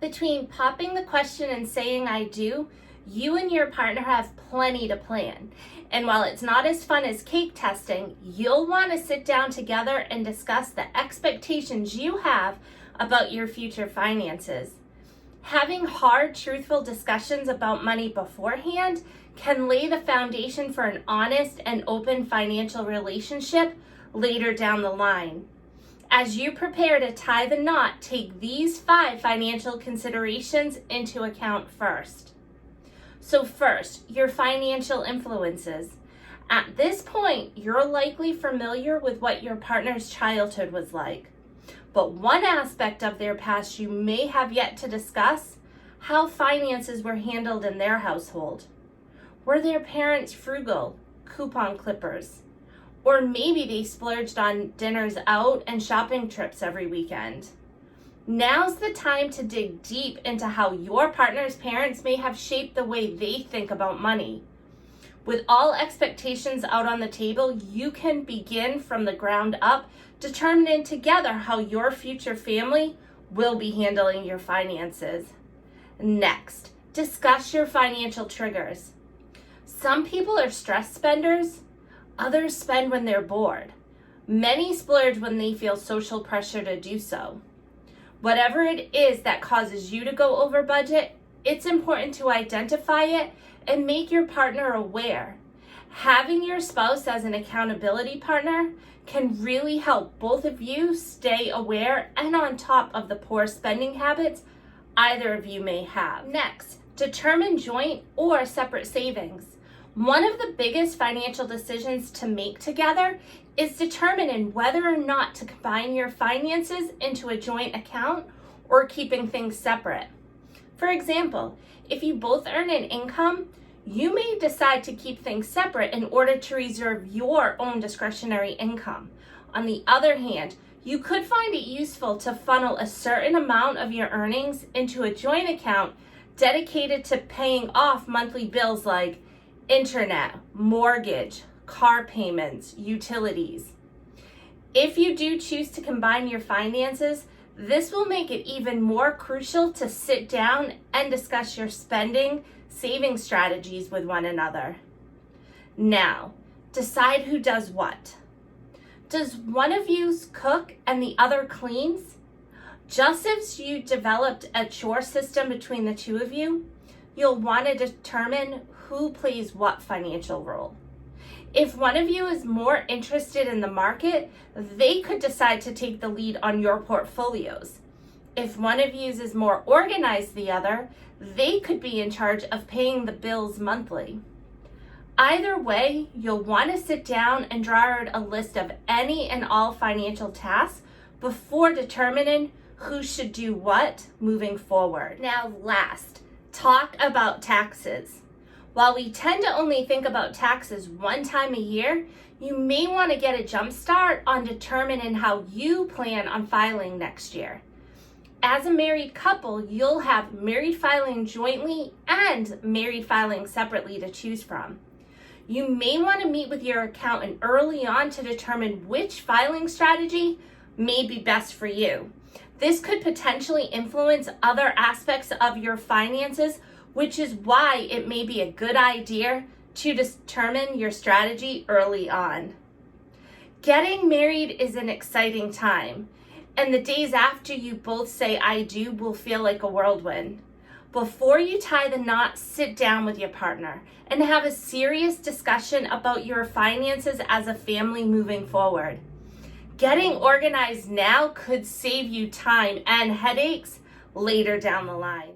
Between popping the question and saying I do, you and your partner have plenty to plan. And while it's not as fun as cake testing, you'll want to sit down together and discuss the expectations you have about your future finances. Having hard, truthful discussions about money beforehand can lay the foundation for an honest and open financial relationship later down the line. As you prepare to tie the knot, take these 5 financial considerations into account first. So first, your financial influences. At this point, you're likely familiar with what your partner's childhood was like. But one aspect of their past you may have yet to discuss: how finances were handled in their household. Were their parents frugal, coupon clippers? Or maybe they splurged on dinners out and shopping trips every weekend. Now's the time to dig deep into how your partner's parents may have shaped the way they think about money. With all expectations out on the table, you can begin from the ground up, determining together how your future family will be handling your finances. Next, discuss your financial triggers. Some people are stress spenders. Others spend when they're bored. Many splurge when they feel social pressure to do so. Whatever it is that causes you to go over budget, it's important to identify it and make your partner aware. Having your spouse as an accountability partner can really help both of you stay aware and on top of the poor spending habits either of you may have. Next, determine joint or separate savings. One of the biggest financial decisions to make together is determining whether or not to combine your finances into a joint account or keeping things separate. For example, if you both earn an income, you may decide to keep things separate in order to reserve your own discretionary income. On the other hand, you could find it useful to funnel a certain amount of your earnings into a joint account dedicated to paying off monthly bills like internet, mortgage, car payments, utilities. If you do choose to combine your finances, this will make it even more crucial to sit down and discuss your spending, saving strategies with one another. Now, decide who does what. Does one of you cook and the other cleans? Just as you developed a chore system between the two of you, you'll want to determine who plays what financial role. If one of you is more interested in the market, they could decide to take the lead on your portfolios. If one of you is more organized than the other, they could be in charge of paying the bills monthly. Either way, you'll want to sit down and draw out a list of any and all financial tasks before determining who should do what moving forward. Now last, talk about taxes. While we tend to only think about taxes one time a year, you may want to get a jump start on determining how you plan on filing next year. As a married couple, you'll have married filing jointly and married filing separately to choose from. You may want to meet with your accountant early on to determine which filing strategy may be best for you. This could potentially influence other aspects of your finances, which is why it may be a good idea to determine your strategy early on. Getting married is an exciting time, and the days after you both say I do will feel like a whirlwind. Before you tie the knot, sit down with your partner and have a serious discussion about your finances as a family moving forward. Getting organized now could save you time and headaches later down the line.